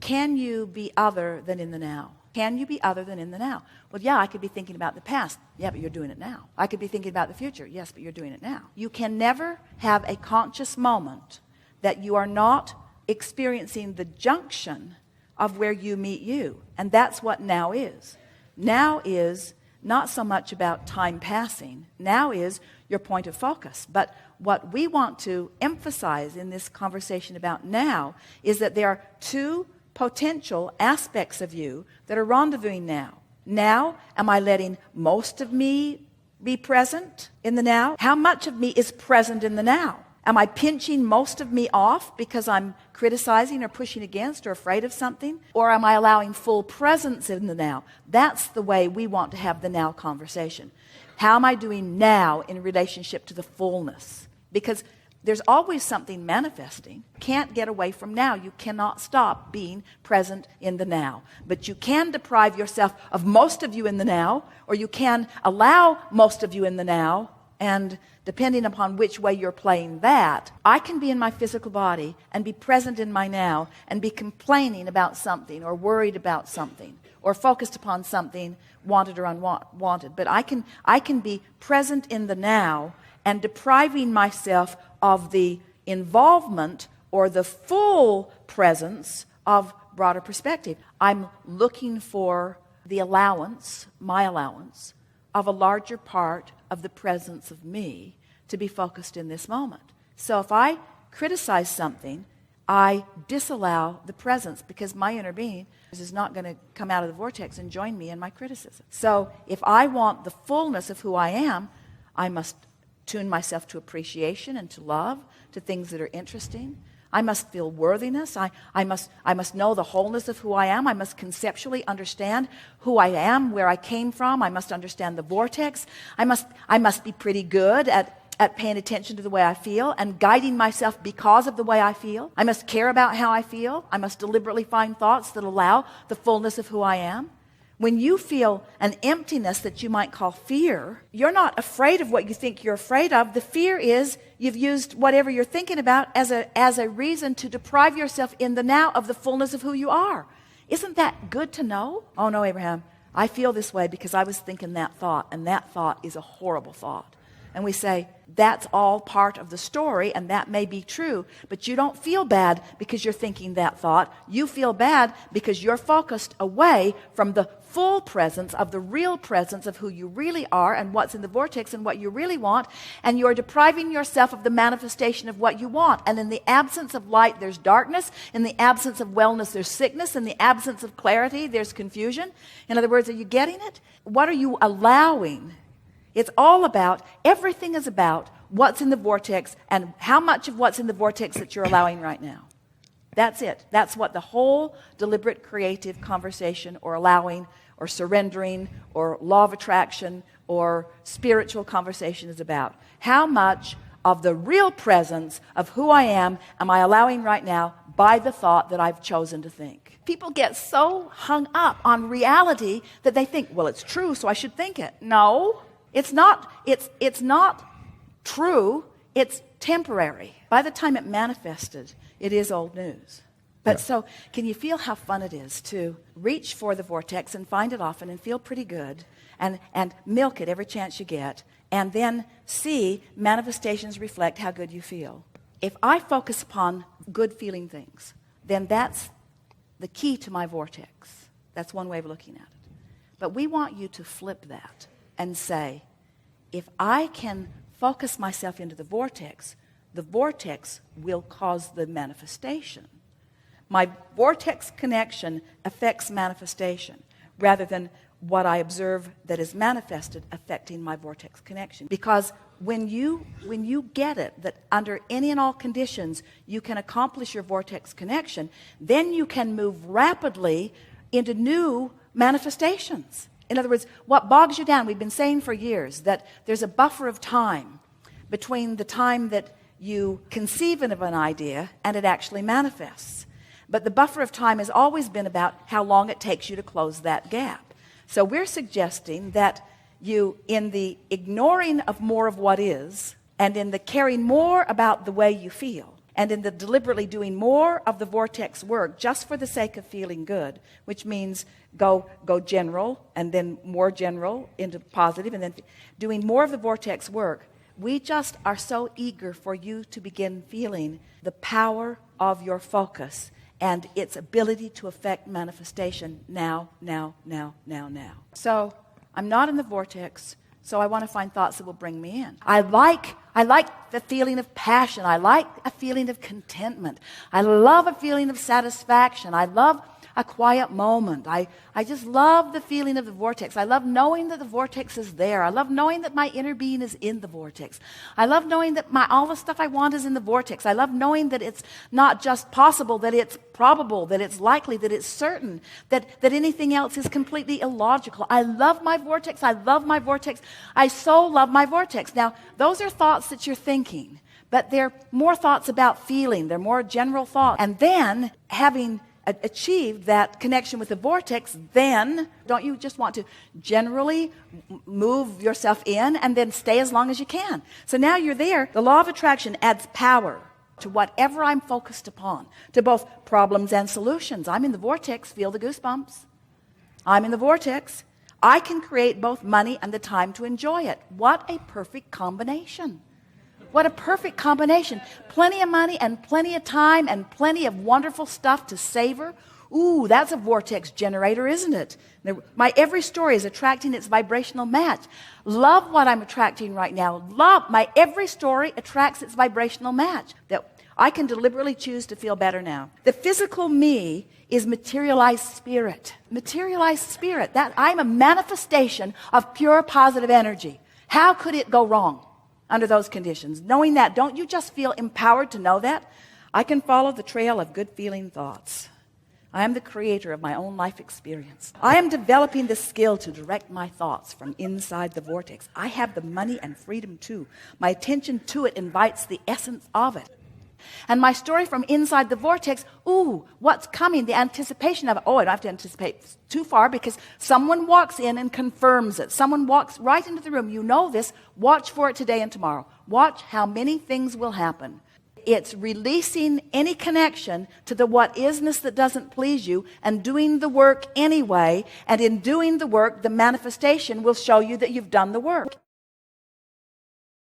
can you be other than in the now? Can you be other than in the now? Well, yeah, I could be thinking about the past. Yeah, but you're doing it now. I could be thinking about the future. Yes, but you're doing it now. You can never have a conscious moment that you are not experiencing the junction of where you meet you. And that's what now is. Now is not so much about time passing. Now is your point of focus. But what we want to emphasize in this conversation about now is that there are two potential aspects of you that are rendezvousing now. Now, am I letting most of me be present in the now? How much of me is present in the now? Am I pinching most of me off because I'm criticizing or pushing against or afraid of something? Or am I allowing full presence in the now? That's the way we want to have the now conversation. How am I doing now in relationship to the fullness? Because there's always something manifesting. Can't get away from now. You cannot stop being present in the now. But you can deprive yourself of most of you in the now, or you can allow most of you in the now, and depending upon which way you're playing that, I can be in my physical body and be present in my now and be complaining about something or worried about something or focused upon something, wanted or unwanted. But I can be present in the now and depriving myself of the involvement or the full presence of broader perspective. I'm looking for the allowance, my allowance, of a larger part of the presence of me to be focused in this moment. So if I criticize something, I disallow the presence because my inner being is not going to come out of the vortex and join me in my criticism. So if I want the fullness of who I am, I must tune myself to appreciation and to love, to things that are interesting. I must feel worthiness. I must know the wholeness of who I am. I must conceptually understand who I am, where I came from. I must understand the vortex. I must be pretty good at paying attention to the way I feel and guiding myself because of the way I feel. I must care about how I feel. I must deliberately find thoughts that allow the fullness of who I am. When you feel an emptiness that you might call fear, you're not afraid of what you think you're afraid of. The fear is you've used whatever you're thinking about as a reason to deprive yourself in the now of the fullness of who you are. Isn't that good to know? Oh no, Abraham, I feel this way because I was thinking that thought, and that thought is a horrible thought. And we say, that's all part of the story, and that may be true, but you don't feel bad because you're thinking that thought. You feel bad because you're focused away from the full presence of the real presence of who you really are and what's in the vortex and what you really want, and you're depriving yourself of the manifestation of what you want. And in the absence of light, there's darkness. In the absence of wellness, there's sickness. In the absence of clarity, there's confusion. In other words, are you getting it? What are you allowing? It's all about, everything is about what's in the vortex and how much of what's in the vortex that you're allowing right now. That's it. That's what the whole deliberate creative conversation or allowing or surrendering or law of attraction or spiritual conversation is about. How much of the real presence of who I am I allowing right now by the thought that I've chosen to think? People get so hung up on reality that they think, well, it's true, so I should think it. No. It's not true, it's temporary. By the time it manifested, it is old news. But so, can you feel how fun it is to reach for the vortex and find it often and feel pretty good and milk it every chance you get and then see manifestations reflect how good you feel? If I focus upon good feeling things, then that's the key to my vortex. That's one way of looking at it. But we want you to flip that and say, if I can focus myself into the vortex will cause the manifestation. My vortex connection affects manifestation rather than what I observe that is manifested affecting my vortex connection. Because when you get it, that under any and all conditions you can accomplish your vortex connection, then you can move rapidly into new manifestations. In other words, what bogs you down, we've been saying for years that there's a buffer of time between the time that you conceive of an idea and it actually manifests. But the buffer of time has always been about how long it takes you to close that gap. So we're suggesting that you, in the ignoring of more of what is, and in the caring more about the way you feel, and in the deliberately doing more of the vortex work just for the sake of feeling good, which means go general and then more general into positive, and then doing more of the vortex work, we just are so eager for you to begin feeling the power of your focus and its ability to affect manifestation now. So I'm not in the vortex, so I want to find thoughts that will bring me in. I like the feeling of passion. I like a feeling of contentment. I love a feeling of satisfaction. I love a quiet moment. I just love the feeling of the vortex. I love knowing that the vortex is there. I love knowing that my inner being is in the vortex. I love knowing that all the stuff I want is in the vortex. I love knowing that it's not just possible, that it's probable, that it's likely, that it's certain, that anything else is completely illogical. I love my vortex. I love my vortex. I so love my vortex. Now, those are thoughts that you're thinking, but they're more thoughts about feeling. They're more general thoughts. And then, having achieved that connection with the vortex, then don't you just want to generally move yourself in and then stay as long as you can? So now you're there. The law of attraction adds power to whatever I'm focused upon, to both problems and solutions. I'm in the vortex. Feel the goosebumps. I'm in the vortex. I can create both money and the time to enjoy it. What a perfect combination. What a perfect combination. Plenty of money and plenty of time and plenty of wonderful stuff to savor. Ooh, that's a vortex generator, isn't it? My every story is attracting its vibrational match. Love what I'm attracting right now. Love my every story attracts its vibrational match. That I can deliberately choose to feel better now. The physical me is materialized spirit. Materialized spirit. That I'm a manifestation of pure positive energy. How could it go wrong under those conditions? Knowing that, don't you just feel empowered to know that? I can follow the trail of good feeling thoughts. I am the creator of my own life experience. I am developing the skill to direct my thoughts from inside the vortex. I have the money and freedom too. My attention to it invites the essence of it. And my story from inside the vortex, ooh, what's coming? The anticipation of it. Oh, I don't have to anticipate too far because someone walks in and confirms it. Someone walks right into the room. You know this. Watch for it today and tomorrow. Watch how many things will happen. It's releasing any connection to the what isness that doesn't please you and doing the work anyway. And in doing the work, the manifestation will show you that you've done the work.